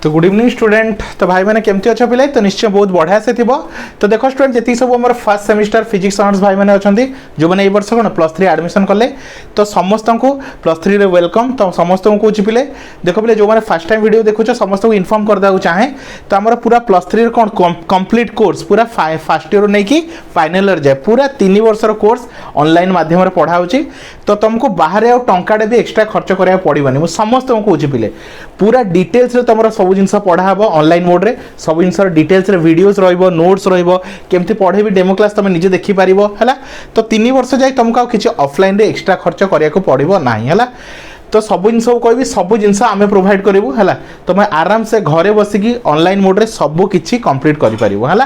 तो good evening student. तो भाई मैंने केमती अच्छे पिले तो निश्चय बहुत बढ़िया से थी। तो देखो स्टूडेंट जी सब आम फर्स्ट सेमिस्टर फिजिक्स ऑनर्स भाई मैंने अच्छा जो मैंने वर्ष कौन +3 एडमिशन कले तो समस्त को +3 रे वेलकम। तो समस्त को कौन पिले देखो पिले जो मैंने फर्स्ट टाइम वीडियो देखुच समस्त को इनफॉर्म करदे चाहे तो आम पूरा +3 कौन कंप्लीट कोर्स पूरा फर्स्ट ईयर नहीं कि फाइनल ईयर जाए पूरा 3 वर्षर कोर्स ऑनलाइन माध्यम पढ़ा तो तुमको बाहर आउ टंकाटे भी एक्सट्रा खर्च करा पड़ोनी। मुझे समस्त को कौन पिले पूरा डिटेल्स तुम सब जिन पढ़ा हम ऑनलाइन मोड रे सब जिन डिटेल्स वीडियोस रहिबो नोट्स रहिबो केमती पढ़े भी डेमो क्लास तुम निजे देखि पारिबो हैला। तो 3 वर्ष जाए तुमको किसी ऑफलाइन रे एक्स्ट्रा खर्च करिया को पड़िबो नाही हैला। तो सब जिन कहबी सब जिनस आम प्रोवाइड करूँ है तुम आराम से घरे बसिकी ऑनलाइन मोड रे सब किछि कंप्लीट कर पारिबो है।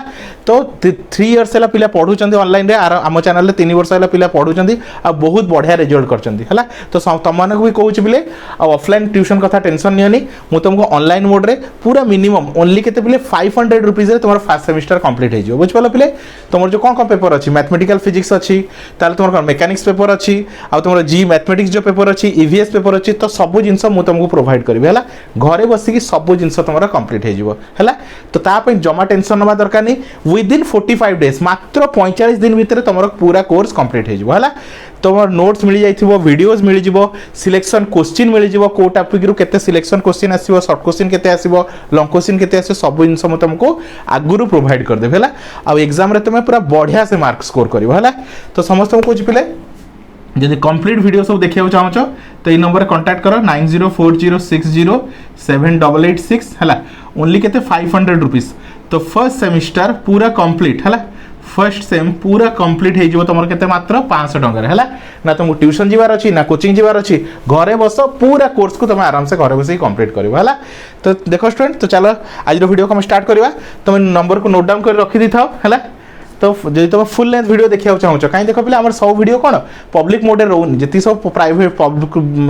तो 3 इयर्स है पिला पढ़ुचंदी ऑनलाइन रे आम चैनल 3 वर्ष है पिला पढ़ुचंदी आ बहुत बढ़िया रिजल्ट करचंदी है। तो तुम मानक भी कहूँ पिले ऑफलाइन ट्यूशन कथा टेंशन नियनी मु तुमको ऑनलाइन मोड रे पूरा मिनिमम ओनली केते पिले 500 रुपीज रे तुम फर्स्ट सेमिस्टर कंप्लीट हो बुझ पाल पिले। तुम जो कौन पेपर अच्छी मैथमेटिकल फिजिक्स अच्छी ताले तुम मेकानिक्स पेपर अच्छी आ तुम जी मैथमेटिक्स जो पेपर अच्छी ईवीएस पेपर अच्छी तो सब जिनस मुझे तुमको प्रोवाइड करी है घरे बसिकी सब जिनस तुम कंप्लीट हो। तो तापाई जमा टेंशन नवा दरकार नहीं विदिन 45 डेज मात्र 45 दिन भितर तुम पूरा कोर्स कंप्लीट हो। तुम नोट्स मिल जाइए वीडियोस मिल जाव सिलेक्शन क्वेश्चन मिल जाव को टॉपिक रु केते सिलेक्शन क्वेश्चन आसीबो शॉर्ट क्वेश्चन केते आसीबो लॉन्ग क्वेश्चन केते आसीबो सब जिनस मुझे तुमको आगुरु प्रोवाइड कर देबे आ एग्जाम रे तुम पूरा बढ़िया से मार्क्स स्कोर करिवो है। तो समस्त को पिले जदि कंप्लीट वीडियो सब देखिए चाहो तो ये नंबर कांटेक्ट करो 9040607886 है ओनली केते 500 रुपीज। तो फर्स्ट सेमिस्टर पूरा कंप्लीट है फर्स्ट सेम पूरा कंप्लीट हो तुम केते मात्र 500 टंका है ना तुमको ट्यूशन जीवार अच्छी ना कोचिंग जीवार अच्छी घरे बस पूरा कोर्स को तुम आराम से घरे बस कंप्लीट कर है। तो देखो स्टूडेंट तो चलो आज वीडियो को हम स्टार्ट करवा तुम नंबर को नोट डाउन कर रखी दी था है। तो जो तुम फुल लेंथ वीडियो देखा चाहो कहीं देख पे सब वीडियो कौन पब्लिक मोड रोनी जी सब प्राइवेट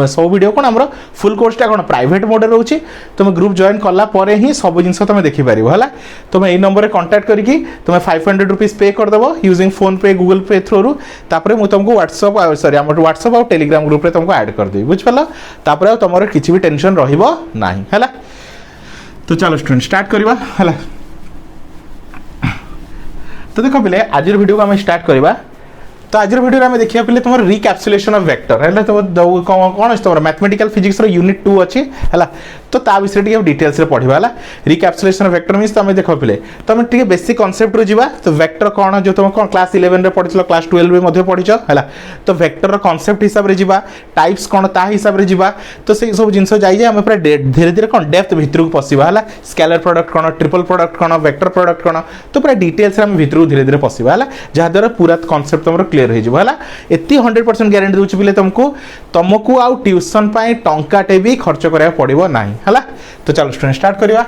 सब वीडियो कौन आम फुल कोर्सटा कौन प्राइवेट मोड रोचे तुम ग्रुप जॉइन कला ही सब जिन तुम देखिपार है। तुम यही नंबर कांटेक्ट करके तुम 500 रुपीज पे करदेव यूजिंग फोन पे गूगल पे थ्रू तापर मुझे तुमको व्हाट्सअप सॉरी आम व्हाट्सअप और टेलीग्राम ग्रुप तुमको ऐड करदेवी बुझिपाल तापर तुम किसी भी टेंशन रहा है। तो चलो स्टूडेंट स्टार्ट करवा है। तो देखो पिले आज वीडियो को आम स्टार्ट करवा। तो आज वीडियो में देखिए पिले तुम रिकैप्सुलेशन ऑफ वेक्टर है तो कौन अच्छे तुम मैथमेटिकल फिजिक्स यूनिट 2 अच्छी है तो ता विषय टी डिटेल्स रे पढ़ा है। रिकैप्सुलेशन ऑफ वेक्टर मीन्स तुम देख पिले तुम टी बेसिक कॉन्सेप्ट रू जीवा। तो वेक्टर कौन जो तुम कौन क्लास 11 रे पढ़िल क्लास 12 में पढ़िच है। तो वेक्टर कॉन्सेप्ट हिसाब से जीवा टाइप्स कौन ता हिसाब से जीवा। तो से सब जिन जाइए आम पूरा धीरे धीरे कौन डेप्थ भितर को पशिबा है स्केलर प्रोडक्ट कौन ट्रिपल प्रोडक्ट कौन वेक्टर प्रोडक्ट कौन तो पूरा डिटेल्स आम भितर को धीरे धीरे पशिबा है जहाँद्वारा पूरा कॉन्सेप्ट तुम क्लीयर हो एति 100% गारंटी दूची पिले तुमको आउ ट्यूशन पाए टंकाटे भी खर्च करा पड़ो ना है। तो चलो स्टूडेंट स्टार्ट करवा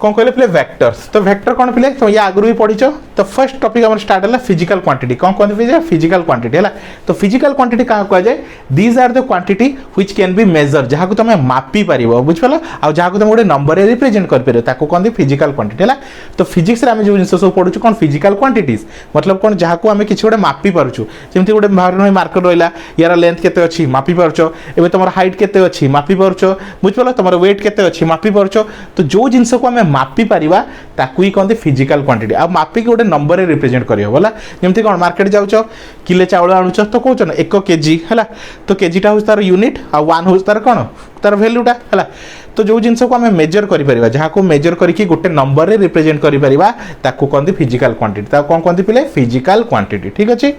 कौन कहले पिले वेक्टर्स। तो वेक्टर कौन पिले तो ये आगु भी पढ़ी। तो फर्स्ट टॉपिक हम स्टार्ट है फिजिकल क्वांटिटी कौन कहते फिजिकल क्वांटिटी है। तो फिजिकल क्वांटिटी क्या कह जाए these are the quantity which can be measure जहाँ को तुम मापी पार बुझिपाल आ जहाँ को तुम गोटे नंबर रिप्रेजेंट कर कहते फिजिकल क्वांटिटी है। तो फिजिक्स आम जो जिन सब पढ़ु कौन फिजिकल क्वांटिटीज मतलब कौन जहाँ को आम किसी गोटे मापी पार्छु जमी गोटे मार्कर रहा यार लेंथ केते अच्छी मापी पार्छ एवं तुम हाइट केते अच्छी मापी पार्छ बुझिपाल तुम वेट केते अच्छी मापी पार्छ। तो जो जिनस को आम मापी पारिबा ताकू ही कहते फिजिकल क्वांटिटी आ मापी के गोटे नंबर रे रिप्रेजेंट करी होला जेमति कोन मार्केट जाउछ किले चावल आनुछ तो कहउछ ना 1 केजी हैला तो केजीटा हो तार यूनिट आ 1 हो तार कोन तार वैल्यूटा हैला। तो जो जिनस को आम मेजर करि परिबा जहाँ को मेजर करके गोटे नंबर रे रिप्रेजेंट करि परिबा ताकू कहते फिजिकल क्वांटिटी ता कोन कहते पिले फिजिकल क्वांटिटी ठीक अछि।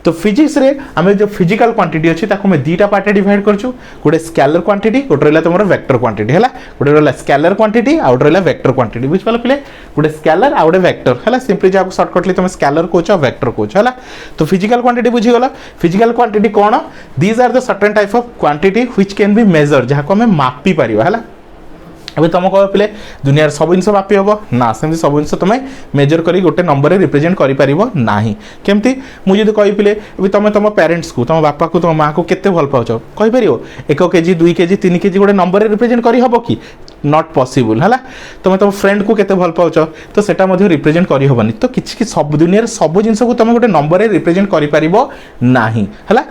तो फिजिक्स रे आम जो फिजिकल क्वांटिटी अच्छी मैं दुटा पार्ट डिवाइड करछु गोटे स्केलर क्वांटिटी गोटे रहा तुम वेक्टर क्वांटिटी है गोटे रहा स्केलर क्वांटिटी आ गोटे रहा वेक्टर क्वांटिटी बुझिपाल पिले गोटे स्केलर आ गोटे वेक्टर है सिंपली जहाँ सर्टकटली तुम स्केलर कोच और वेक्टर कोच है। तो फिजिकल क्वांटिटी बुझीगल फिजिकल क्वांटिटी कौन these are the certain type of quantity which can be measure जहाँ को आम मापी पार है। अभी तुम कह पिले दुनिया सब जिन मापी हम ना सेमती सब जिन तुम मेजर कर गोटे नंबर रे रिप्रेजेंट करना केमती मुझे कही पिले तुम तुम पेरेंट्स को तुम बापा को तुम माँ को केते भल पाच कहीपर 1 केजी 2 केजी 3 केजी गोटे नंबर रे रिप्रेजेंट कर हम कि नॉट पॉसिबल है। तुम तुम फ्रेंड को केते भल पाच तो सेटा मध्य रिप्रेजेंट कर हेबनी। तो किसी सब दुनिया सब जिन को तुम गोटे नंबर रे रिप्रेजेंट कर पारिबो नाही है।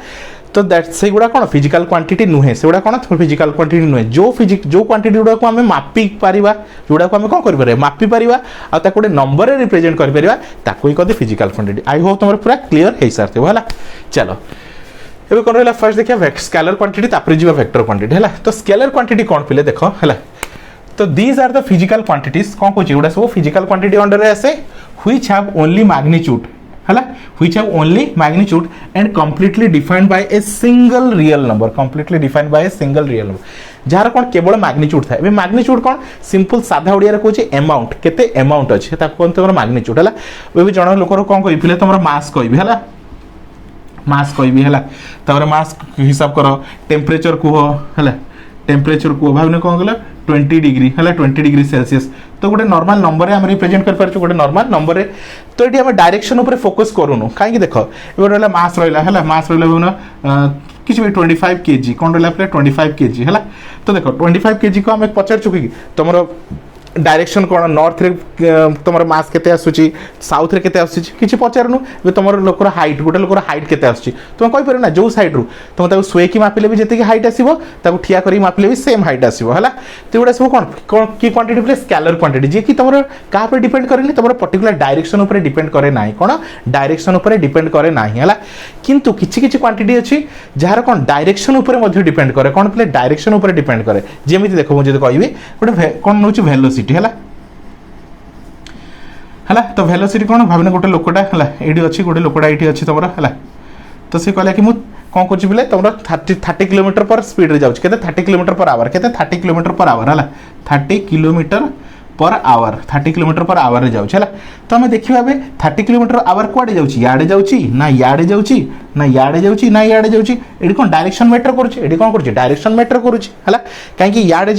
तो दैट से गुड़ा कौन फिजिकल क्वांटिटी नुहे से गुड़ा कौन फिजिकल क्वांटिटी नुहे जो क्वांटिटी गुड़ा को आम मापी पारिबा जोड़ा को आम कौन कर पारे मापी पारिबा आ ताको गोटे नंबर रे रिप्रेजेंट कर पारिबा ताको ही कहते फिजिकल क्वांटिटी। आई होप तुम पूरा क्लियर हो सारथिबो हला। चलो एबे कोन रहला फर्स्ट देखिया स्केलर क्वांटिटी तापर जीवा वेक्टर क्वांटिटी हला। तो स्केलर क्वांटिटी कोन पिले देखो हला। तो these are the physical quantities कोन को जेउडा सब फिजिकल क्वांटिटी अंडर रे आसे व्हिच हैव ओनली मैग्नीट्यूड हला which have only magnitude and completely defined by a single real number completely defined by a single real number जार कोन केवल मैग्नीट्यूड था। एबे मैग्नीट्यूड कोन सिंपल साधा ओडिया रे कहूची अमाउंट केते अमाउंट अछि ता कोन तमर मैग्नीट्यूड हला। एबे जण लोकर कोन कहि पिले तमर मास कहबी हला मास कहबी हला तापर मास हिसाब करो टेम्परेचर को हला टेम्परेचर को भावने कोन गला 20 डिग्री हला 20 डिग्री सेल्सियस। तो गोटे नॉर्मल नंबर हम रिप्रेजेंट कर पारछु गोटे नॉर्मल नंबर रे। तो एटी हम डायरेक्शन ऊपर फोकस करूनु काहे देखो एबे रहला मास रहला हला मास रहला किछ भी 25 केजी कोन रहला प्ले 25 केजी हला। तो देखो 25 केजी को हम पचार चुकी तमरो डायरेक्शन कौन नॉर्थ रे तुम मास केते आसुची साउथ रे केते आसुची किछि पचारनु तुम लोकर हाइट गोटे लोकर हाइट केते आसुची तुम कहि परना जो साइड रु तुम ताको स्वे की मापिले भी जति हाइट आसीबो ताको ठिया करी मापिले भी सेम हाइट आसीबो हला। तो एडा सब कोन की क्वांटिटी प्ले स्केलर क्वांटिटी जे कि तुम का पर डिपेंड करेनी तुम पर्टिकुलर डायरेक्शन ऊपर डिपेंड करे नाही कोन डायरेक्शन ऊपर डिपेंड करे नाही हला। किंतु किछि किछि क्वांटिटी अछि जार कोन डायरेक्शन ऊपर मध्ये डिपेंड करे कोन प्ले डायरेक्शन ऊपर डिपेंड करे जेमिति देखो मुझे कहबी गोटे कोन नउची वेलोसिटी हला हला। तो वेलोसिटी कोन भाबने गोटे लोकटा हला एडी अछि गोटे लोकटा एठी अछि तमरा हला। तो से कहला कि मु कोन कोछि बिले तमरा 30 किलोमीटर पर स्पीड रे जाउछि केते 30 किलोमीटर पर आवर केते 30 किलोमीटर पर आवर हला 30 kilometre per hour 30 kilometre per hour रे जाउछि हला। तो हम देखिबा बे 30 किलोमीटर आवर कोआडे जाउछि याडे जाउछि ना याडे जाउछि ना याडे जाउछि ना याडे जाउछि एडी कोन डायरेक्शन मैटर करूछि एडी कोन करूछि डायरेक्शन मैटर करूछि हला। काहे कि याडे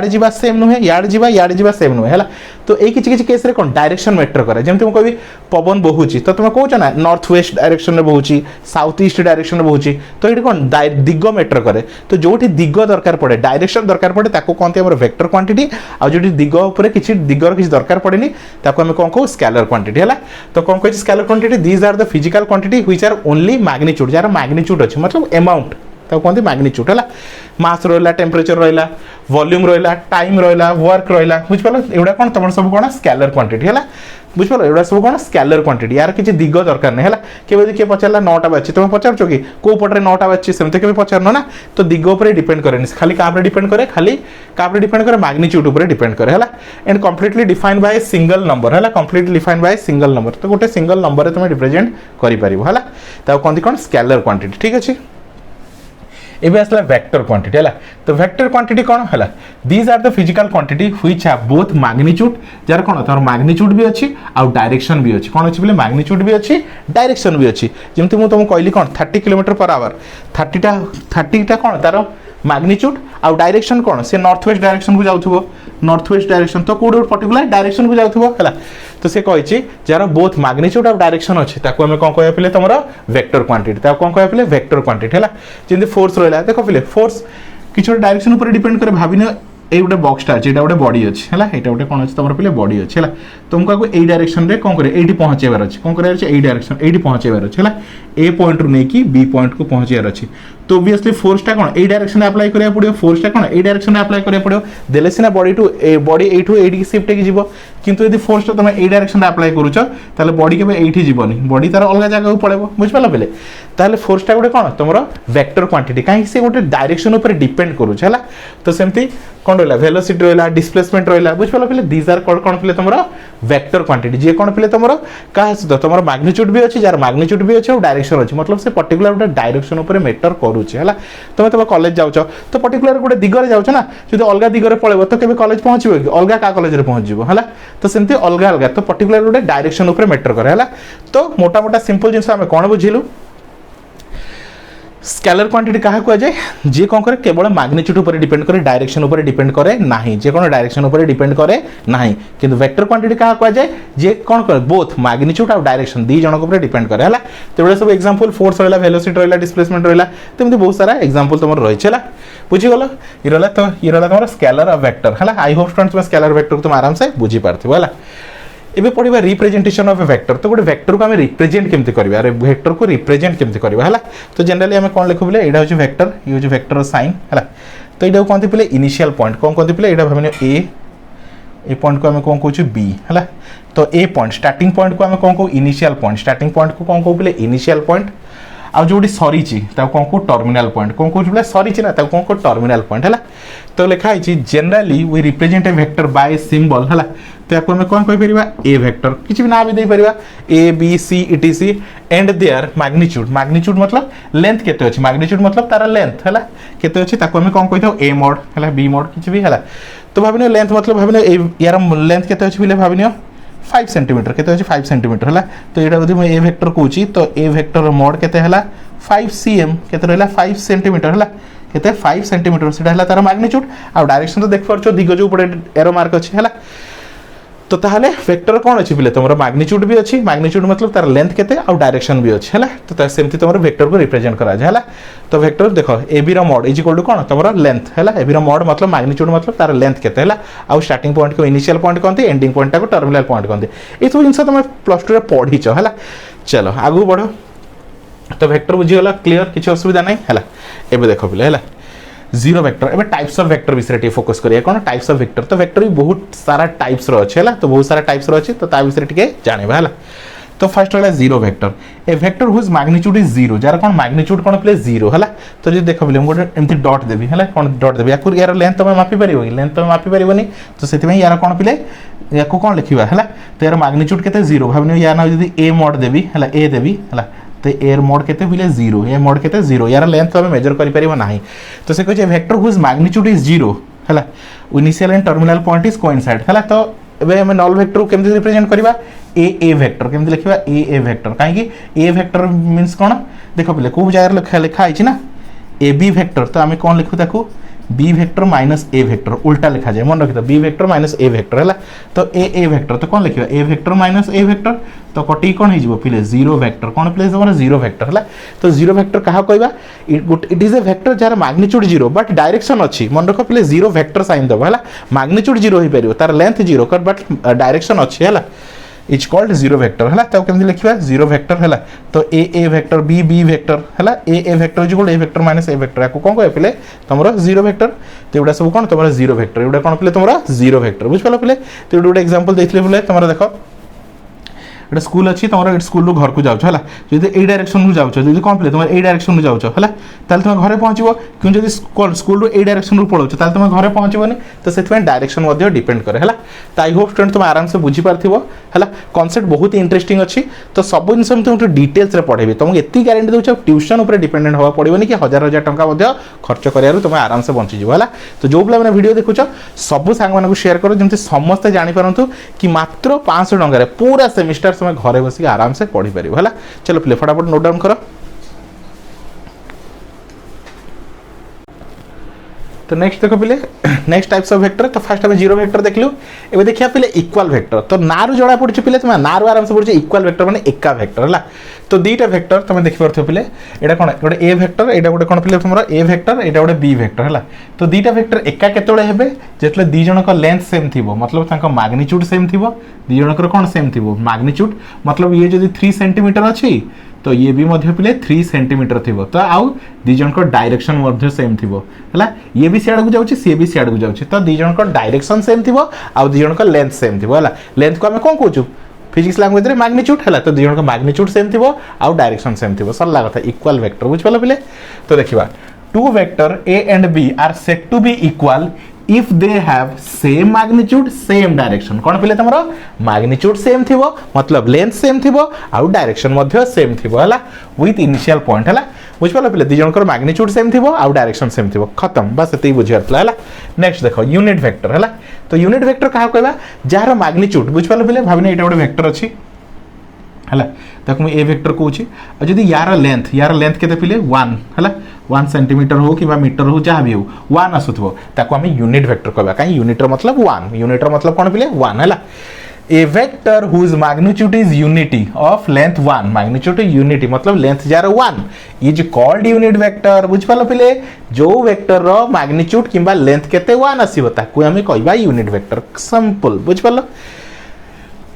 जिबा सेम नुहे याडे जिबा सेम नुहे हला। तो ए किछि किछि केस रे कोन डायरेक्शन मैटर करे जेमति म कहबी पवन बहुछि तो तुम कहउछ ना नॉर्थ वेस्ट डायरेक्शन रे बहुछि साउथ ईस्ट डायरेक्शन रे बहुछि तो एडी कोन दिग मैटर करे। तो जोठी दिग दरकार पड़े डायरेक्शन दरकार पड़े ताको कोनते हमर वेक्टर क्वांटिटी आ जोठी दिग ऊपर किछि दिगर किछि दरकार पड़ेनी ताको हम कोन को स्केलर क्वांटिटी हला। तो कोन कहछि scalar quantity these are the physical quantity which are only magnitude जार मैग्नीट्यूड अछि मतलब अमाउंट ताको कोनते मैग्नीट्यूड हला। मास रहला टेम्परेचर रहला वॉल्यूम रहला टाइम रहला वर्क रहला बुझ पालो एडा कोन तमर सब कोन स्केलर क्वांटिटी हला बुझ पालो एडा सब कोन स्केलर क्वांटिटी यार किछि दिग दरकार नै हला। केबे के पचारला 9टा बाछि तुम पचारछो कि को पटरे 9टा बाछि सेमते केबे पचारनो ना। तो दिग ऊपर डिपेंड करेनी खाली का ऊपर डिपेंड करे खाली का ऊपर डिपेंड करे मैग्नीट्यूड ऊपर डिपेंड करे हला। And completely defined by single number हला completely defined by single number. तो गोटे सिंगल नंबर रे तुम रिप्रेजेंट करि परिबो हला ताको कोनती कोन स्केलर क्वांटिटी ठीक अछि। एबे असला वेक्टर क्वांटिटी हला। तो वेक्टर क्वांटिटी कोन हला these are the physical quantity which have both magnitude जार कोन तोर मैग्नीट्यूड भी अछि आ डायरेक्शन भी अछि कोन अछि बोले मैग्नीट्यूड भी अछि डायरेक्शन भी अछि। जेमति मु तुम कहली कोन 30 किलोमीटर पर आवर 30 टा कोन तारो मैग्नीट्यूड आ डायरेक्शन कोन से नॉर्थ वेस्ट डायरेक्शन को जाउथबो नॉर्थ वेस्ट डायरेक्शन तो कोड पर्टिकुलर डायरेक्शन को जाउथबो हला। तो से कहिछि जार बोथ मैग्नीट्यूड और डायरेक्शन अछि ताको हम कोन कहय पले तमरो वेक्टर क्वांटिटी ताको कोन कहय पले वेक्टर क्वांटिटी हला। जेंति फोर्स रहला देखो पले फोर्स किछो डायरेक्शन ऊपर डिपेंड करे भाबिने ए गोटे बॉक्सटा अछि एटा गोटे बॉडी अछि हला एटा गोटे कोन अछि तमरो पले बॉडी अछि हला। तुमको ए डायरेक्शन रे कोन करे एडी पहुंचेबार अछि कोन करे अछि ए डायरेक्शन एडी पहुंचेबार अछि हला ए पॉइंट रु नै कि बी पॉइंट को पहुंचेबार अछि। तो ऑब्वियसली फोर्स टा कोन ए डायरेक्शन अप्लाई करिया पड़ियो फोर्स टा कोन ए डायरेक्शन अप्लाई करिया पड़ियो देले सिना बॉडी टू ए बॉडी ए टू एडी शिफ्ट के जीवो। किंतु यदि फोर्स टा तुम ए डायरेक्शन अप्लाई करूछ ताले बॉडी केबे एठी जीवनी बॉडी तार अलग जगह को पळेबो बुझ पाला बेले। ताले फोर्स टा गोटे कोन तमरो वेक्टर क्वांटिटी काहे से गोटे डायरेक्शन ऊपर डिपेंड करूछ हला। तो सेमती कोन रहला वेलोसिटी रहला डिस्प्लेसमेंट रहला बुझ पाला बेले दीज आर कोन पले तमरो वेक्टर क्वांटिटी जे कोन पले तमरो का से तमरो मैग्नीट्यूड भी अछि जार मैग्नीट्यूड भी अछि और डायरेक्शन अछि मतलब से पर्टिकुलर गोटे डायरेक्शन ऊपर मैटर करूछ हला। तुम कॉलेज जाउछ तो पर्टिकुलर गोटे दिगरे जाउछ ना जदि अलगा दिगरे पळेबो तो केबे कॉलेज पहुंचबो कि अलगा का कॉलेज रे पहुंच जिवो हला। तो सेमती अलगा अलगा तो पर्टिकुलर गोटे डायरेक्शन ऊपर मैटर करे हला। तो मोटा मोटा सिंपल जिंस हम कोन बुझिलु स्केलर क्वांटिटी कहा कुआ जाए जे कोन करे केवल मैग्नीट्यूड ऊपर डिपेंड करे डायरेक्शन ऊपर डिपेंड करे नाही जे कोन डायरेक्शन ऊपर डिपेंड करे नाही। किंतु वेक्टर क्वांटिटी कहा कुआ जाए जे कोन करे बोथ मैग्नीट्यूड और डायरेक्शन दी जणक ऊपर डिपेंड करे हला। तो बळे सब एग्जांपल फोर्स रहला वेलोसिटी रहला डिस्प्लेसमेंट रहला तमति बहुत सारा एग्जांपल तमर रहि छला बुझी गलो इ रहला। तो इ रहला तमर स्केलर और वेक्टर हला। आई होप स्टूडेंट्स में स्केलर वेक्टर तुम आराम से बुझी पारथिबो हला। एबे पढ़िबा रिप्रेजेंटेशन ऑफ ए वेक्टर तो गोटे वेक्टर को हम रिप्रेजेंट केमती करबा अरे वेक्टर को रिप्रेजेंट केमती करबा हला तो जनरली हम कोन लिखु बोले एडा होची वेक्टर ये होची वेक्टर साइन हला तो एडा कोनती पले इनिशियल पॉइंट कोन कोनती पले एडा भाबने ए पॉइंट को हम कोन कहू बी हला तो ए पॉइंट स्टार्टिंग पॉइंट को हम कोन कहू इनिशियल पॉइंट स्टार्टिंग पॉइंट को कोन कहू पले इनिशियल पॉइंट आ जोडी सरी ची ता कोन को टर्मिनल पॉइंट कोन कहू पले सरी ची ना ता कोन को टर्मिनल पॉइंट हला तो लिखा है generally we represent a vector by symbol हला तो आपको हमें कौन कहि परिबा ए वेक्टर किछि भी ना भी दे परिबा A B C etc and their magnitude magnitude मतलब लेंथ केते अछि मैग्नीट्यूड मतलब तार लेंथ हला केते अछि ताको हमें कौन कहिथाउ ए मोड हला बी मोड किछि भी हला तो भाबिनो लेंथ मतलब भाबिनो ए यार लेंथ केते अछि बिले भाबिनो 5 सेंटीमीटर केते अछि 5 सेंटीमीटर हला तो एटा जदि मैं ए वेक्टर कहूची तो ए वेक्टर मोड केते हला 5 cm केते रहला 5 सेंटीमीटर हला केते 5 सेंटीमीटर सेटा हला तार मैग्नीट्यूड आ डायरेक्शन तो देख परछो दिग जो पड़े एरो मार्क अछि हला तो ताहले वेक्टर कौन अच्छी बिले तुम मैग्नीट्यूड भी अच्छी मैग्नीट्यूड मतलब तार लेंथ केते और डायरेक्शन भी अच्छी है तो सेमती तुम वेक्टर को रिप्रेजेंट करा जाए है तो वेक्टर देखो ए बी रो मोड इज इक्वल टू कौन तुम लेंथ है ए बी रो मोड मतलब मैग्नीट्यूड मतलब तार लेंथ केते है आउ स्टार्टिंग पॉइंट को इनिशियल पॉइंट कहते एंडिंग पॉइंट को टर्मिनल पॉइंट कहते ये सब जिन तुम प्लस टू पढ़ीच है चलो आगू बढ़ो तो वेक्टर बुझीगला क्लीयर किसी असुविधा नहीं है एबे देखो बिले है जीरो वेक्टर एबे टाइप्स ऑफ वेक्टर विषय टे फोकस करिया कोन टाइप्स ऑफ वेक्टर तो वेक्टर भी बहुत सारा टाइप्स रो अछि हला तो बहुत सारा टाइप्स रो अछि तो ता विषय टिके जानिबा हला तो फर्स्ट वाला zero vector a vector whose magnitude is zero जार कोन मैग्नीट्यूड कोन प्ले जीरो हला तो जे देखो बिले गोटे एमती डॉट देबी हला कोन डॉट देबी याकुर यार लेंथ तो मापी परिबो लेंथ तो मापी परिबोनी तो सेति में यार कोन पिले याकू कोन लिखिबा हला तो यार मैग्नीट्यूड केते जीरो भाबनियो या ना जदी ए मोड देबी हला ए देबी हला तो एयर मोड केते बिले जीरो ए मोड केते जीरो यार लेंथ तो हम मेजर करि परिबो नाही तो से कहै vector whose magnitude is zero हला initial and terminal point is coincide हला तो एबे हम नल वेक्टर को केमति रिप्रेजेंट करबा ए वेक्टर केमति लिखिबा ए वेक्टर काहे कि ए वेक्टर मींस कोन देखो बिले को जगह लिखा आइछि ना ए बी वेक्टर तो हम कोन लिखु ताकू B vector minus a vector उल्टा लिखा जाए मन रखि तो B vector minus a vector है तो ए वेक्टर तो कौन लिखा ए वेक्टर माइनस ए वेक्टर तो कटी कौन हो पिले जीरो वेक्टर कौन पिले तुम जीरो वेक्टर है तो जीरो वेक्टर क्या कहवा it is a vector jar magnitude zero but direction अच्छी मन रख पिले जीरो वेक्टर साइन दब है मैग्नीट्यूड जीरो हो पार तार लेंथ जीरो बट डायरेक्शन अच्छी है इज कॉल्ड जीरो वेक्टर है तो केमती लिखा जीरो वेक्टर है तो ए वेक्टर बी वेक्टर है a vector is a vector minus a vector को कौन कह पे तुम जीरो वेक्टर तो एटा सब कौन तुम जीरो वेक्टर एटा कौन पे तुम जीरो वेक्टर बुझ पाल पे तो गोटे एग्जांपल देथिले बोले तुम देखो एटा स्कूल अच्छी तुम स्कूल रू घर को जाओ है जब ए डायरेक्शन रू जाओ जब कौन पे तुम ए डायरेक्शन रू जाओ है ताल तुम घरे पहुँचो क्यों जब स्कूल रू ए डायरेक्शन रू पड़ो ताल तुम घरे पहुँचबनी तो से डायरेक्शन डिपेंड करे है तो आई होप स्टूडेंट तुम आराम से बुझी पार्थिव है कॉन्सेप्ट बहुत इंटरेस्टिंग अच्छी तो सब जिन तुमको डिटेल्स पढ़ेबी तुमको एति गारंटी दूँ ट्यूशन उपर डिपेंडेंट हवा पड़ोनी कि हजार हजार टंका खर्च कर तुम आराम से बंचीज है तो जो पे मैंने वीडियो देखुच सब सांग शेयर करो जमी समस्ते जानीपारतु कि मात्र 500 टंका पूरा सेमिस्टर तुम घरे बस आराम से पढ़ी पार है चलो प्ले फटाफट नोट डाउन करो तो नेक्स्ट देखो पिले नेक्स्ट टाइप्स ऑफ वेक्टर तो फर्स्ट हम जीरो वेक्टर देखलु एबे देखिया पिले इक्वल वेक्टर तो नारु जड़ा पड़छ पिले तुम नारु आराम से पड़छ इक्वल वेक्टर माने एका वेक्टर हला तो दीटा वेक्टर तुम देखि परथो पिले एटा कोन गोटे ए वेक्टर एटा गोटे कोन पिले तुमरा ए वेक्टर एटा गोटे बी वेक्टर हला तो दीटा वेक्टर एका केतोळे हेबे जेतले दी जण को लेंथ सेम थिबो मतलब तांको मैग्नीट्यूड सेम थिबो दी जण को कोन सेम थिबो मैग्नीट्यूड मतलब ये जदी 3 सेंटीमीटर अछि तो ये भी मध्य पिले 3 सेंटीमीटर थिबो तो आउ दी जण को डायरेक्शन मध्य सेम थिबो हला ये भी सियाड को जाउची से भी सियाड को जाउची तो दी जण को डायरेक्शन सेम थिबो आउ दी जण को लेंथ सेम थिबो हला लेंथ को हम कोन कहूचु फिजिक्स लैंग्वेज रे मैग्नीट्यूड हला तो दी जण को मैग्नीट्यूड सेम थिबो आउ डायरेक्शन सेम थिबो सरला कथा इक्वल वेक्टर बुझ पालो पिले तो देखिबा two vector a and b are said to be equal if they have same magnitude same direction कौन पिले तमरो magnitude same थिबो मतलब length same थिबो आउ डायरेक्शन मध्य सेम थिबो हला विथ इनिशियल पॉइंट हला बुझ पालो पिले दी जण को magnitude सेम थिबो आउ डायरेक्शन सेम थिबो खत्म बस एते बुझियतला हला नेक्स्ट देखो यूनिट वेक्टर हला तो यूनिट वेक्टर कहा कहबा जार मैग्नीट्यूड बुझ पालो पिले भाबिने एटा गोटे वेक्टर अछि हला ताकू ए वेक्टर कहूची और जदी यार लेंथ केते पिले 1 हला 1 सेंटीमीटर हो कि मीटर हो जहाँ भी हो 1 आसुथबो ताकू हम यूनिट वेक्टर कहबा काई यूनिटर मतलब 1 यूनिटर मतलब कोन पिले 1 हला a vector whose magnitude is unity of length 1 magnitude unity मतलब लेंथ जार 1 इज कॉल्ड यूनिट वेक्टर बुझ पालो पिले जो वेक्टर रो मैग्नीट्यूड किबा लेंथ केते 1 आसीबो ताकू हम कहबा यूनिट वेक्टर सिंपल बुझ पालो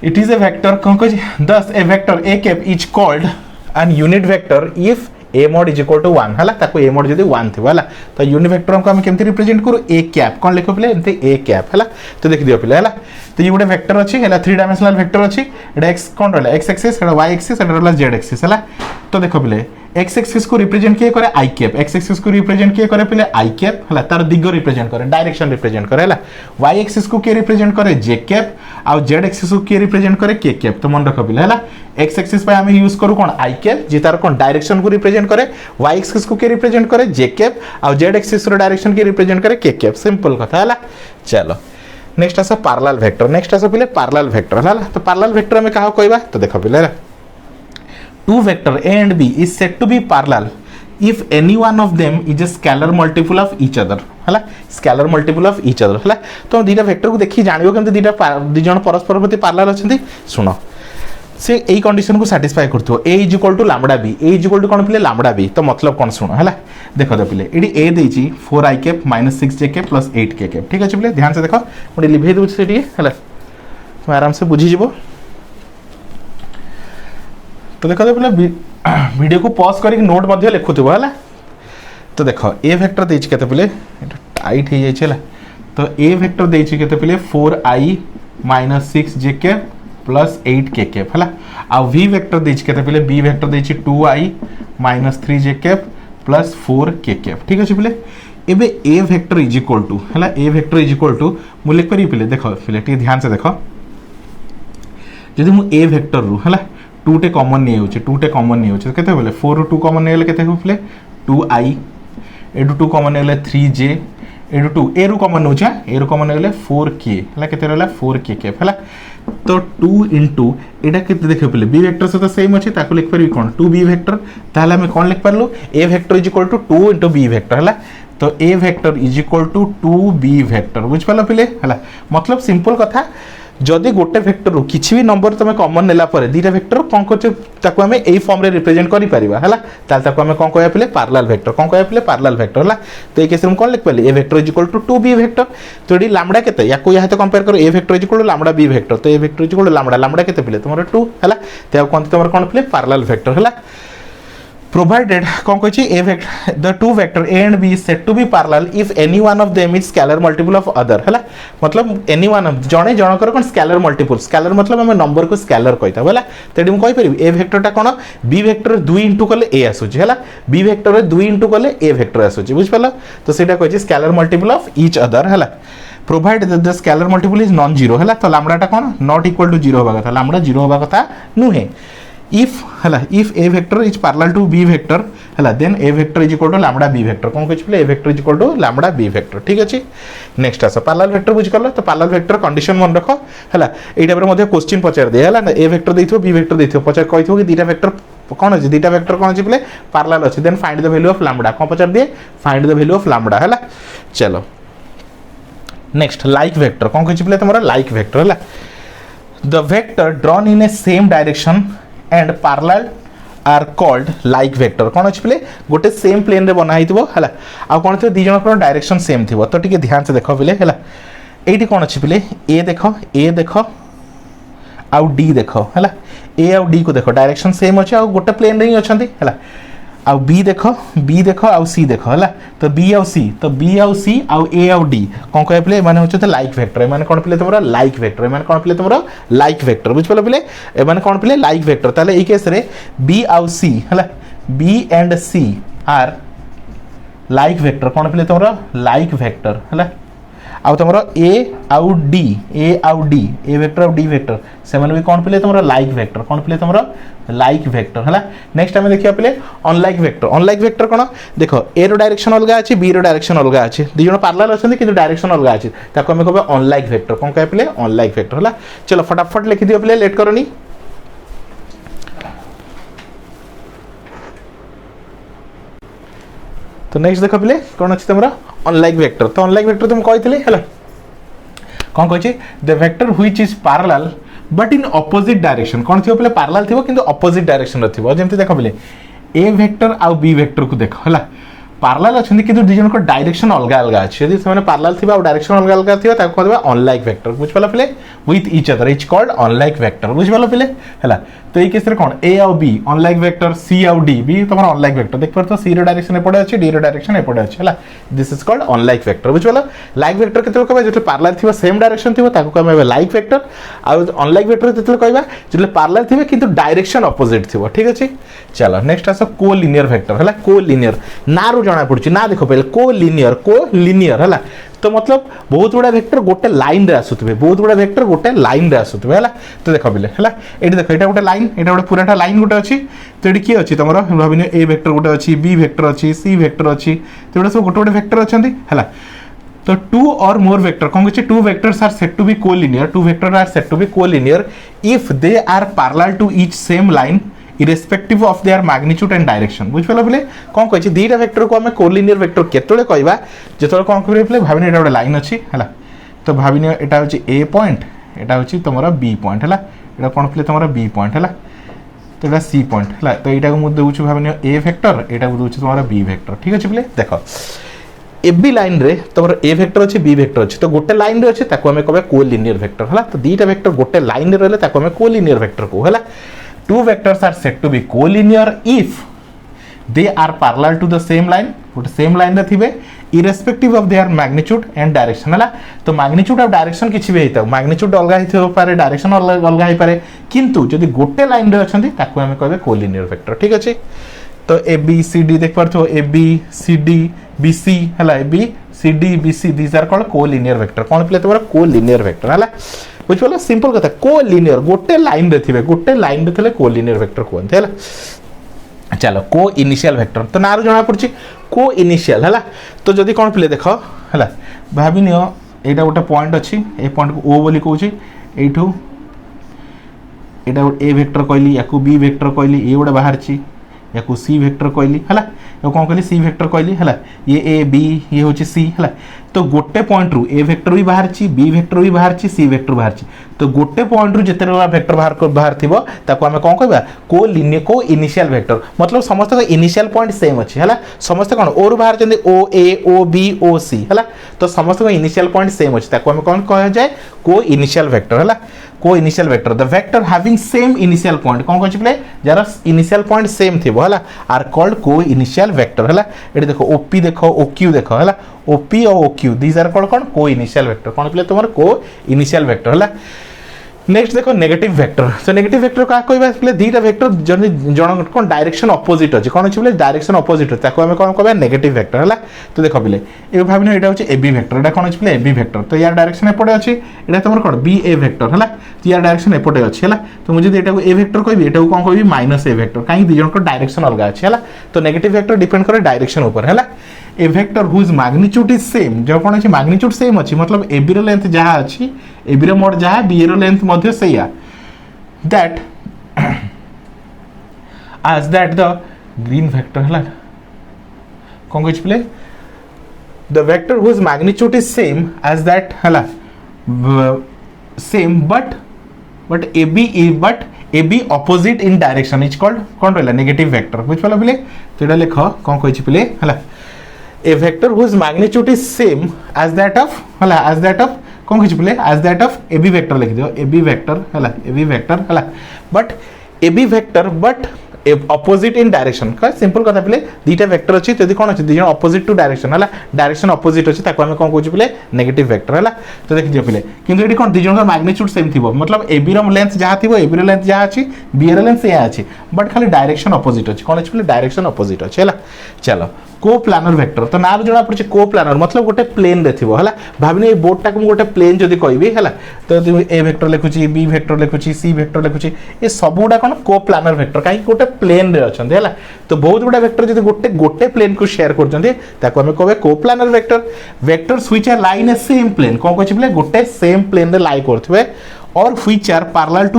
इट इज ए वेक्टर कौन कह दस a vector a cap is called an unit vector if a mod is equal to 1 हला ताको ए mod जदी 1 थिबो हला तो यूनिट वेक्टर को हम केमति रिप्रेजेंट करू ए कैप कोन लिखो पिले एमते ए कैप हला तो देख दियो पिले हला तो ये गोटे वेक्टर अछि हला 3 डायमेंशनल वेक्टर अछि एटा x कोन रहला x एक्सिस एटा y एक्सिस एटा रहला z एक्सिस हला तो देखो पिले x एक्सिस को रिप्रेजेंट किए करे i कैप x एक्सिस को रिप्रेजेंट किए करे पिले i कैप हला तार दिग रिप्रेजेंट करे डायरेक्शन रिप्रेजेंट करे हला y एक्सिस को के रिप्रेजेंट करे j कैप आ z एक्सिस को के रिप्रेजेंट करे k कैप तो मन रखो पिले हला x एक्सिस पे हम यूज करू कोन i कैप जे तार कोन डायरेक्शन को रिप्रेजेंट करे y एक्सिस को के रिप्रेजेंट करे j कैप आ z एक्सिस रो डायरेक्शन के रिप्रेजेंट करे k कैप सिंपल कथा हला चलो नेक्स्ट आसा पैरेलल वेक्टर नेक्स्ट आसा पिले पैरेलल वेक्टर हला तो पैरेलल वेक्टर में कहा कहबा तो देखो पिले हला two vector a and b is said to be parallel if any one of them is a scalar multiple of each other हला scalar multiple of each other हला तो दीटा वेक्टर को देखि जानिबो केमते दीटा दि जण परस्पर प्रति पैरेलल अछंती सुनो से एई कंडीशन को सैटिस्फाई करथो a is equal to lambda b a is equal to कोन पिले लैम्बडा b तो मतलब कोन सुनो हला देखो दे पिले एडी a देछि 4i cap -6j cap + 8k cap ठीक अछि पिले ध्यान से देखो मोडे लिभे दउ सेठी हला तुम आराम से बुझी जिवो तो देखो बोले वीडियो को पॉज करके नोट मध्य लिखुथिबो हला तो देखो ए वेक्टर देछि केते पिले टाइट हे जाय छला तो ए वेक्टर देछि केते पिले 4i - 6j cap + 8k cap हला आ v वेक्टर देछि केते पिले b वेक्टर देछि 2i - 3j cap + 4k cap ठीक अछि पिले एबे a vector is equal to हला a vector is equal to मु लिख करी पिले देखो पिले टी ध्यान से देखो जदि मु a वेक्टर रु हला 2 टे कॉमन नहीं होचे 2 टे कॉमन नहीं होचे केते बोले 4 2 कॉमन नहीं ले केते हो प्ले 2i एडु 2 कॉमन नहीं ले 3j एडु 2 ए रु कॉमन होचे ए रु कॉमन नहीं ले 4k हला केते रहला 4k के हला तो 2 * एटा केते देखे प्ले b वेक्टर से तो सेम अछि ताको लिख परबी कोन 2b वेक्टर ताले हम कोन लिख परलु a vector is equal to 2 * b vector हला तो a vector is equal to 2b vector बुझ पालो प्ले हला मतलब सिंपल कथा जदि गोटे वेक्टर रु किछि भी नंबर तमे कॉमन नेला परे दीटा वेक्टर कोन करछ ताको हमें एई फॉर्म रे रिप्रेजेंट करि परिबा हला ताल ताको हमें कोन कहया पले पैरेलल वेक्टर कोन कहया पले पैरेलल वेक्टर हला तो ए केस में कोन लिख पले a vector is equal to 2b vector तो एडी लैम्बडा केते या को या तो कंपेयर करो a vector is equal to lambda b vector तो a vector is equal to lambda lambda केते पले तुमरो 2 हला ते कोन तुमरो कोन पले पैरेलल वेक्टर हला provided कौन कहछि a vector the two vector a and b is said to be parallel if any one of them is scalar multiple of other हला मतलब any one of जणे जनकर कोन scalar multiple scalar मतलब हम number को scalar कहता हला तेडी हम कहि परिबी a वेक्टर ता कोन b वेक्टर 2 इनटू करले a आसुची हला b वेक्टर 2 इनटू करले a वेक्टर आसुची बुझ पालो तो सेटा कहछि scalar multiple of each other हला provided that the scalar multiple is non zero हला तो लैम्बडा ता कोन not equal to 0 होबा कथा लैम्बडा 0 होबा कथा नुहे if हला if a vector is parallel to b vector हला then a vector is equal to lambda b vector कोन कहछि पले a vector is equal to lambda b vector ठीक अछि नेक्स्ट आसा पैरेलल वेक्टर बुझ करलो तो पैरेलल वेक्टर कंडीशन मन रखो हला एटा पर मध्ये क्वेश्चन पचार दे हला a वेक्टर देथियो b वेक्टर देथियो पचार कहिथो कि दीटा वेक्टर कोन अछि दीटा वेक्टर कोन अछि पले पैरेलल अछि then find the value of lambda कोन पचार दिए find the value of lambda हला चलो नेक्स्ट लाइक वेक्टर कोन कहछि पले तमरा लाइक वेक्टर हला the vector drawn in a same direction and parallel are called like vector कोन अछि पले गोटे सेम प्लेन रे बना हितबो हला आ कोन थे दी जण को डायरेक्शन सेम थिबो तो ठीक ध्यान से देखो पले हला एठी कोन अछि पले a देखो आ d देखो हला a आ d को देखो डायरेक्शन सेम अछि आ गोटे प्लेन रे ही अछंती हला आ b देखो आ c देखो हला तो b आ c आ a आ d कोन कहय पले माने होछ त लाइक वेक्टर माने कोन पले तमरा लाइक वेक्टर माने कोन पले तमरा लाइक वेक्टर बुझ पले पले ए माने कोन पले लाइक वेक्टर ताले ए केस रे b आ c हला b and c are like vector कोन पले तमरा लाइक वेक्टर हला आ तमरा a आ d a वेक्टर आ d वेक्टर से माने भी कोन पले तमरा लाइक वेक्टर कोन पले तमरा लाइक वेक्टर हला नेक्स्ट हम देखिया पले अनलाइक वेक्टर कोन देखो a रो डायरेक्शन अलगा अछि b रो डायरेक्शन अलगा अछि दि जण पैरेलल अछन किंतु डायरेक्शन अलगा अछि ताको हम कहबे अनलाइक वेक्टर कोन कहै पले अनलाइक वेक्टर हला चलो फटाफट लिखि दियो पले लेट करनी तो नेक्स्ट देखो पले कोन अछि तमरा अनलाइक वेक्टर तो अनलाइक वेक्टर तुम कहितले हला कोन कहै छी the vector which is parallel but in opposite direction कौन थी पहले पैरेलल थी किंतु ऑपोजिट डायरेक्शन रो थी जेमति देखो पहले ए वेक्टर आ बी वेक्टर को देखो हला पार्लाल अच्छे कि दुई जन डायरेक्शन अलग अलग अच्छे यदि से पार्लाल थी डायरेक्शन अलग अलग थी कहते अनलाइक वेक्टर बुझिपाल पे with each other is called unlike vector बुझिपाल पे है। तो ये केस कौन ए आउ बी अनलाइक वेक्टर सी आउ डी भी तुम अनलाइक वेक्टर देख पार सी डायरेक्शन एपटे अच्छे डी डायरेक्शन एपटे अच्छे है this is called unlike vector बुझिपाल। लाइक वेक्टर केते कहबा जो पार्लाल थी सेम डायरेक्शन थी कहबा लाइक वेक्टर आउ अनलाइक वेक्टर जो कहबा जो पार्लाल थी किंतु डायरेक्शन अपोजिट थी ठीक अच्छे। चलो नेक्स्ट आस को लिनियर वेक्टर है को लिनियर ना रू जना पड़ी ना देख पे को लिनियर है तो मतलब बहुत गुड़ा वेक्टर गोटे लाइन रे आसुतबे बहुत गुड़ा वेक्टर गोटे लाइन रे आसुतबे है तो देख पे है ये देख ये गोटे लाइन ये गोटे पूराटा लाइन गोटे अच्छी तो ये किए अच्छी तुम भाव ए वेक्टर गोटे अच्छी बी वेक्टर अच्छी सी वेक्टर अच्छी तो ये सब गोटे गोटे वेक्टर अच्छा है। तो टू और मोर वेक्टर कौन कहते two vectors are said to be collinear two vector are said to be collinear if they are parallel to each same line irrespective of their magnitude and direction बुझिपाल पे कौन कही दीटा वेक्टर को आम collinear vector केतले कहवा जो कौन करें भाव ये गोटे लाइन अच्छी है तो भाव यहाँ हूँ ए पॉइंट यहाँ हूँ तुम बी पॉइंट है यहाँ कौन पे तुम बी पॉइंट है तो यहाँ सी पॉइंट है तो यहाँ मुझे दूसरी भाव ए वेक्टर यहाँ दूसरी तुम बी वेक्टर ठीक अच्छे पे देख ए बी लाइन रे तुम ए वेक्टर अच्छे बी वेक्टर अच्छे तो गोटे लाइन रे अच्छे आम कह कोलिनियर वेक्टर है तो दीटा वेक्टर गोटे लाइन रे रहे आम कोलिनियर वेक्टर को है। Two vectors are said to be collinear if they are parallel to the same line गोटे सेम लाइन रे थिबे irrespective of their magnitude and direction है तो magnitude और direction किछि भी हेता magnitude अलग हेथो पारे direction अलग अलग हे पारे किंतु जदि गोटे लाइन रे अछंती ताकू हम कहबे collinear vector ठीक अछि। तो ए बी सी डी देख पारथो A B C D B C है A B C D B C these are called collinear vector कौन पे तुम्हारा कोलिनियर वेक्टर है बुझिपाल सिंपल कथा कोलिनियर गोटे लाइन रे थिबे गोटे लाइन रे थले कोलिनियर वेक्टर कहते है। चलो को इनिशियल वेक्टर तो ना जना पड़ी को इनिशियल है तो जदि कौन पे देख है भाव नियो यहाँ गोटे पॉइंट अच्छी ए पॉइंट को ओ बोली कहूँ यू यहाँ ए वेक्टर कहली या बी वेक्टर कहली ये गोटे बाहर या सी वेक्टर कहली है कौन कहली सी वेक्टर कहली है ये ए बी ये हूँ सी है तो गोटे पॉइंट रू ए वेक्टर भी बाहर बी वेक्टर भी बाहर सी वेक्टर बाहर तो गोटे पॉइंट रू जिते वेक्टर बाहर थी ताको आम कौन कहबा को इनिशियल वेक्टर मतलब समस्त इनिशियल पॉइंट सेम अच्छी है समस्त कौन ओ रु बाहर ओ ए ओ बी ओ सी है तो समस्त इनिशियल पॉइंट सेम अच्छी ताको आम कौन कह जाए को इनिशियल वेक्टर है co-initial vector the vector having same initial point कौन कहछि प्ले जार इनिशियल पॉइंट सेम थिबो हला are called co-initial vector हला एटी देखो ओपी देखो ओक्यू देखो हला ओपी और ओक्यू दीज आर कॉल्ड कौन को इनिशियल वेक्टर कौन प्ले तुमर को इनिशियल वेक्टर हला। नेक्स्ट देखो नेगेटिव वेक्टर तो नेगेटिव वेक्टर का कहबा प्ले दीटा वेक्टर जन कौन डायरेक्शन अपोजिट अछि कौन अछि प्ले डायरेक्शन अपोजिट ताको हम कौन कहबा नेगेटिव वेक्टर हला तो देखो प्ले ए भाबिनो एटा होछि ए बी वेक्टर एटा कौन अछि प्ले ए बी वेक्टर तो यार डायरेक्शन एपटे अछि एटा तुमर कौन बी ए वेक्टर हला तो यार डायरेक्शन एपटे अछि हला तो मुझे एटा को ए वेक्टर कहबी एटा को कौन कहबी माइनस ए वेक्टर काई दी जन को डायरेक्शन अलग अछि हला तो नेगेटिव वेक्टर डिपेंड करे डायरेक्शन ऊपर हला। A vector whose magnitude is same जो कौन अछि मैग्नीट्यूड सेम अछि मतलब ए बी रो लेंथ जहा अछि ए बी रो मोड जहा बी रो लेंथ मध्ये सेया that as that the green vector है कौन कहछि play the vector whose magnitude is same as that है same but AB opposite in direction is called कौन रहला negative vector बुझ पला प्ले तो एटा लिख कौन कहछि प्ले है a vector whose magnitude is same as that of as that of कौन कहछि play as that of AB vector लिख दियो AB vector है AB vector है but AB vector but opposite in direction का सिंपल कथा play दीटा vector अछि जदी कोन अछि दी जन ऑपोजिट टू डायरेक्शन हला डायरेक्शन ऑपोजिट अछि ताको हम कोन कहछि प्ले नेगेटिव वेक्टर हला तो देख दियो प्ले किंतु एडी कोन दी जन का मैग्नीट्यूड सेम थिबो मतलब AB रो लेंथ जहा थिबो AB रो लेंथ जहा अछि B रो लेंथ सेया अछि बट खाली डायरेक्शन ऑपोजिट अछि कोन अछि प्ले डायरेक्शन ऑपोजिट अछि हला। चलो को प्लानर वेक्टर तो ना जना पड़े को प्लानर मतलब गोटे प्लेन रे थिबो हला भाबिने ए बोर्ड टाक गोटे प्लेन जदी कहबी हला तो a vector लिखुची B vector लिखुची C vector लिखुची ए सब गुडा कोन को प्लानर वेक्टर काई गोटे प्लेन रे अछंती हला तो बहुत गुडा वेक्टर जदी गोटे प्लेन को शेयर करछंती ताको हम कहबे coplanar vector vectors which are line a same plane कोन कहछि प्ले गोटे सेम प्लेन रे lie करथबे or which are parallel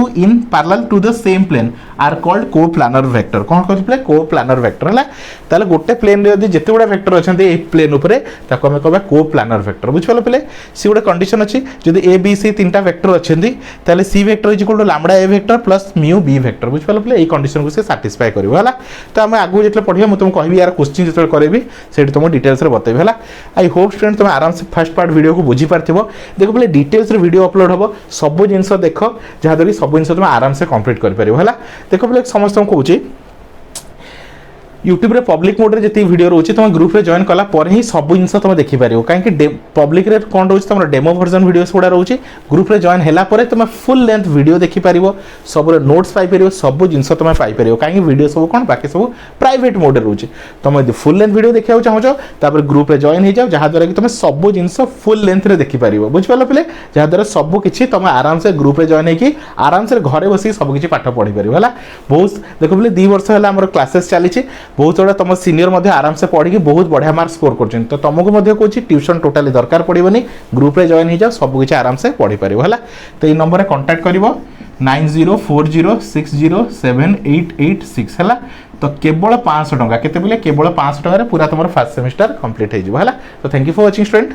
to the same plane are called co-planar vector. कौन कहते हैं co-planar vector है ताले गोटे प्लेन रे यदि जेते गुडा वेक्टर अछंते ए प्लेन ऊपरे ताको हम कहबा co-planar vector बुझ पालो पले सी गुडा कंडीशन अछि जदि a b c तीनटा वेक्टर अछंती ताले c vector is equal to lambda a vector plus mu b vector बुझ पालो पले ए कंडीशन को से सैटिस्फाई करबो हला तो हम आगु जेतले पढिया म तुम कहबी यार क्वेश्चन जेतले करबी सेठी तुम डिटेल्स रे बतैबी हला आई होप स्टूडेंट तुम आराम से फर्स्ट पार्ट वीडियो को बुझी पारथिबो देखो पले डिटेल्स रे वीडियो अपलोड हबो सब जिंस देख जहाँ द्वारा सब जिन तुम आराम से कंप्लीट कर पार है देख बोले समस्त कहूँ यूट्यूब रे पब्लिक मोड रे जति वीडियो रोचे तुम ग्रुप रे जॉइन कला पर ही सब जिन तुम देखि पारियो कहीं पब्लिक रे कौन रोचे तुम डेमो वर्जन वीडियोस गुड़ा रोचे ग्रुप रे जॉइन हैला परे तुम फुल लेंथ वीडियो देखि पारियो सब नोट्स पाई पारियो सब जिन तुम पाई पारियो कहीं वीडियो सब कौन बाकी सब प्राइवेट मोड रे रोचे तुम यदि फुल लेंथ वीडियो देखिया चाहो तापर ग्रुप रे जॉइन हो जाओ जहाँ द्वारा कि तुम सब जिन फुल लेंथ रे देखि पारियो बुझ पालो पिले जहाँ द्वारा सब किछि तुम आराम से ग्रुप रे जॉइन होकी आराम से घरे बसी सब किछि पाठ पढ़ी पारियो हला बहुत देखो बोले 2 वर्ष हला हमर क्लासेस चली बहुत बड़ा तुम सीनियर मध्य आराम से पढ़ी बहुत बढ़िया मार्क स्कोर कर तो तुमको कहूँ ट्यूशन टोटाली दरकार पड़ोनी ग्रुप रे जॉइन हो जाओ सब किसी आराम से पढ़ी पार है तो ये नंबर में कंटाक्ट कर 9040607886 है तो केवल 500 टंका केते बोले केवल 500 टंका पूरा तुम फर्स्ट सेमिस्टर कंप्लीट हो तो thank you for watching student.